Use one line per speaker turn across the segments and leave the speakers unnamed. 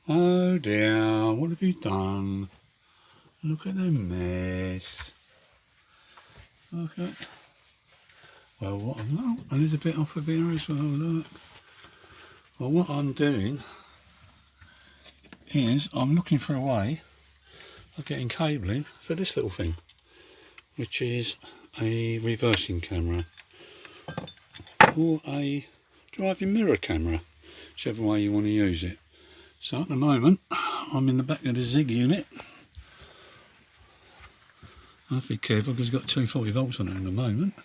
Oh dear, what have you done? Look at the mess. Look at... Well, what I'm... Oh, and there's a bit off of here as well, look. Well, what I'm doing is I'm looking for a way of getting cabling for this little thing, which is a reversing camera or a driving mirror camera, whichever way you want to use it. So at the moment I'm in the back of the Zig unit. I have to be careful because it's got 240 volts on it at the moment,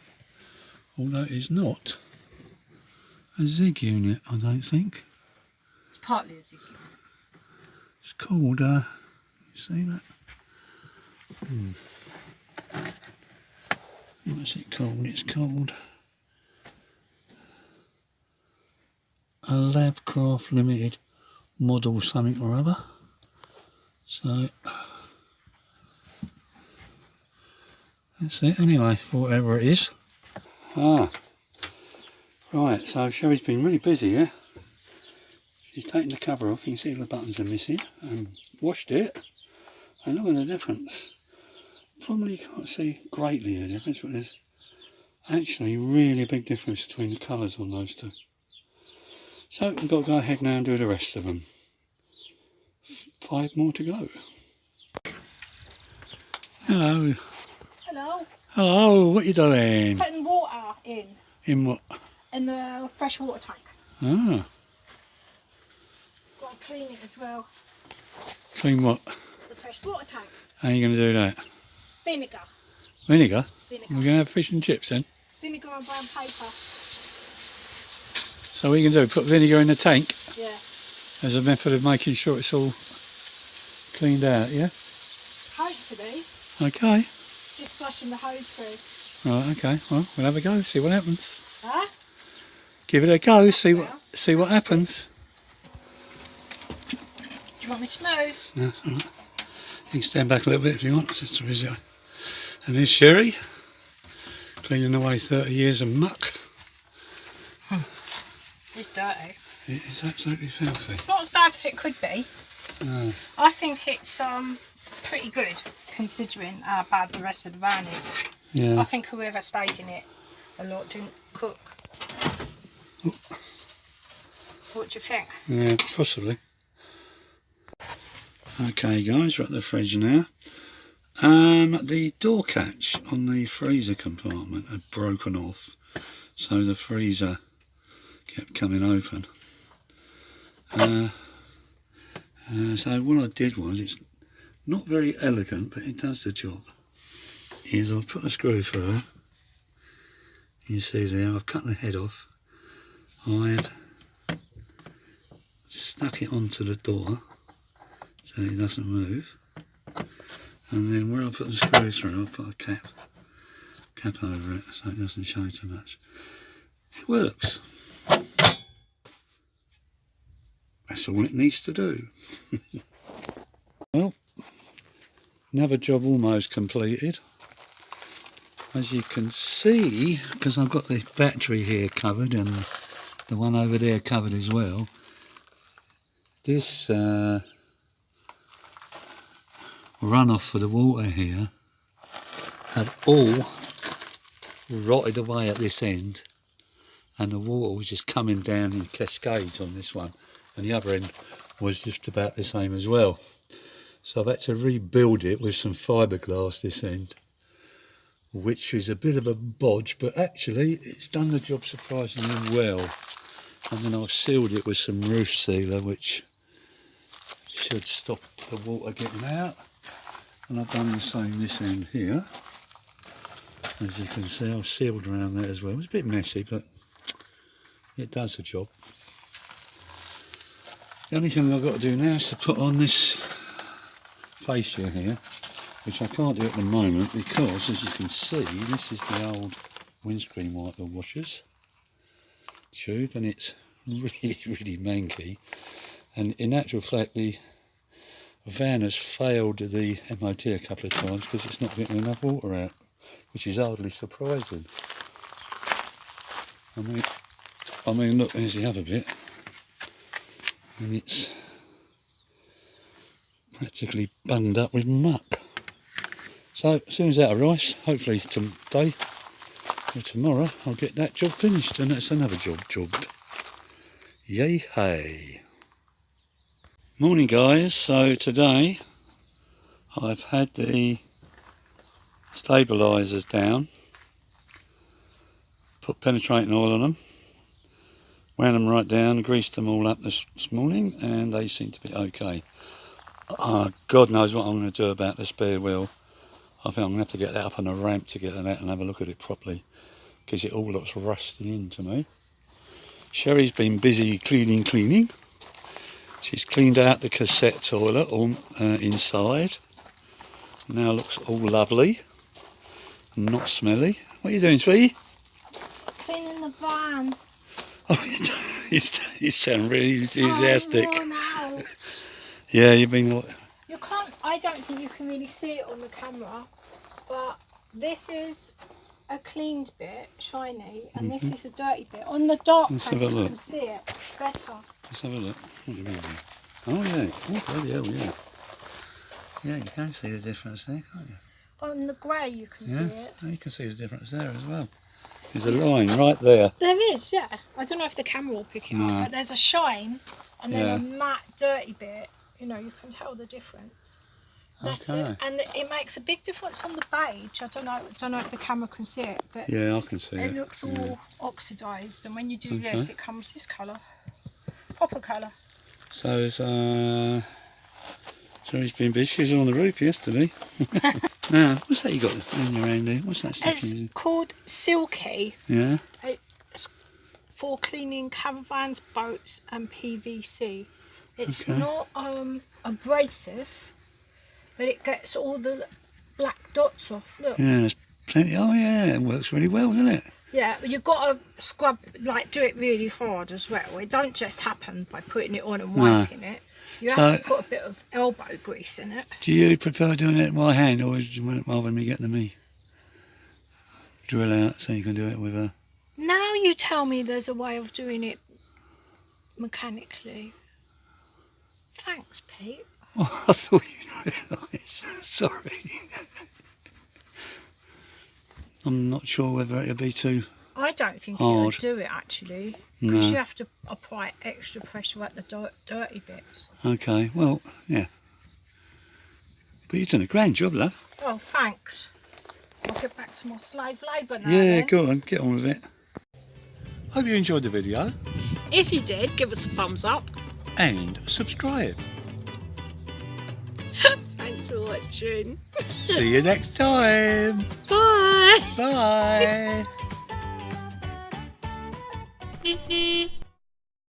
although it is not a Zig unit, I don't think.
It's partly a Zig unit.
It's called, you see that? What's it called? It's called a Labcraft Limited model something or other. So that's it anyway, for whatever it is. Right, so Sheree's been really busy here. She's taken the cover off, you can see all the buttons are missing, and washed it, and look at the difference. Probably can't see greatly the difference, but there's actually really a big difference between the colours on those two. So we've got to go ahead now and do the rest of them. 5 more to go. Hello.
Hello.
Hello, what are you doing?
Putting water in.
In what?
In the fresh water tank.
Ah.
Got to clean it as well.
Clean what?
The fresh water tank.
How are you going to do that?
Vinegar.
Vinegar?
Vinegar.
We're going to have fish and chips then?
Vinegar and brown paper.
So what are you going to do? Put vinegar in the tank?
Yeah.
As a method of making sure it's all cleaned out, yeah?
Hopefully.
Okay.
Just flushing the hose through.
Right, okay. Well, we'll have a go, see what happens.
Huh?
Give it a go, see what happens.
Do you want me to move?
No, that's all right. You can stand back a little bit if you want, just to visit. And there's Sheree, cleaning away 30 years of muck.
It's dirty.
It is absolutely filthy.
It's not as bad as it could be.
No.
I think it's pretty good considering how bad the rest of the van is.
Yeah.
I think whoever stayed in it a lot didn't cook.
Oh.
What do you think?
Yeah, possibly. Okay guys, we're at the fridge now. The door catch on the freezer compartment had broken off, so the freezer kept coming open. So what I did was, it's not very elegant, but it does the job, is I've put a screw through. You see there, I've cut the head off. I've stuck it onto the door so it doesn't move, and then where I put the screw through, I've put a cap over it so it doesn't show too much. It works. That's all it needs to do. Well, another job almost completed. As you can see, because I've got the battery here covered and the one over there covered as well, this runoff for the water here had all rotted away at this end, and the water was just coming down in cascades on this one, and the other end was just about the same as well. So I've had to rebuild it with some fiberglass this end, which is a bit of a bodge, but actually it's done the job surprisingly well. And then I've sealed it with some roof sealer, which should stop the water getting out. And I've done the same this end here. As you can see, I've sealed around there as well. It's a bit messy, but it does the job. The only thing I've got to do now is to put on this fascia here, which I can't do at the moment because, as you can see, this is the old windscreen wiper washers tube, and it's really manky. And in actual fact, the van has failed the MOT a couple of times because it's not getting enough water out, which is hardly surprising. I mean, look, there's the other bit, and it's practically bunged up with muck. So as soon as that arrives, hopefully today or tomorrow, I'll get that job finished, and that's another job jobbed. Yay hey! Morning guys, so today I've had the stabilisers down, put penetrating oil on them, wound them right down, greased them all up this morning, and they seem to be okay. God knows what I'm going to do about the spare wheel. I think I'm going to have to get that up on a ramp to get that and have a look at it properly, because it all looks rusty in to me. Sheree's been busy cleaning. She's cleaned out the cassette toilet all inside. Now looks all lovely, not smelly. What are you doing, sweetie?
Cleaning the van.
Oh, you sound really enthusiastic.
I'm worn out.
Yeah, you've been...
You can't, I don't think you can really see it on the camera, but this is a cleaned bit, shiny, and this is a dirty bit. On the dark paper you can see it better.
Let's have a look. What do you mean? Oh yeah, oh bloody hell, yeah. Yeah, you can see the difference there, can't you?
On the grey you can see it.
Oh, you can see the difference there as well. There's a line right there.
There is, yeah. I don't know if the camera will pick it up, but there's a shine and then a matte dirty bit. You know, you can tell the difference. That's it. And it makes a big difference on the beige. I don't know if the camera can see it, but
yeah, I can see it.
It looks all oxidised, and when you do this, it comes this colour, proper colour.
So it's Sheree's been busy. She was on the roof yesterday. Now, what's that you got in your hand there? What's that stuff?
It's called Silky.
Yeah.
It's for cleaning caravans, boats, and PVC. It's not abrasive, but it gets all the black dots off. Look.
Yeah, there's plenty. Oh yeah, it works really well, doesn't it?
Yeah, you've got to scrub, like do it really hard as well. It don't just happen by putting it on and wiping it. You have to put a bit of elbow grease in it.
Do you prefer doing it by hand, or would you rather me get the drill out so you can do it with a...
Now you tell me there's a way of doing it mechanically. Thanks, Pete.
Oh, I thought you'd realise. Sorry. I'm not sure whether it'll be too
I don't think
hard.
it would do it actually, because you have to apply extra pressure at the dirty bits.
Okay, well, yeah. But you've done a grand job, love.
Oh, thanks. I'll get back to my slave labour now.
Yeah,
then.
go on, get on with it. Hope you enjoyed the video.
If you did, give us a thumbs up.
And subscribe.
Thanks for watching.
See you next time.
Bye.
Bye.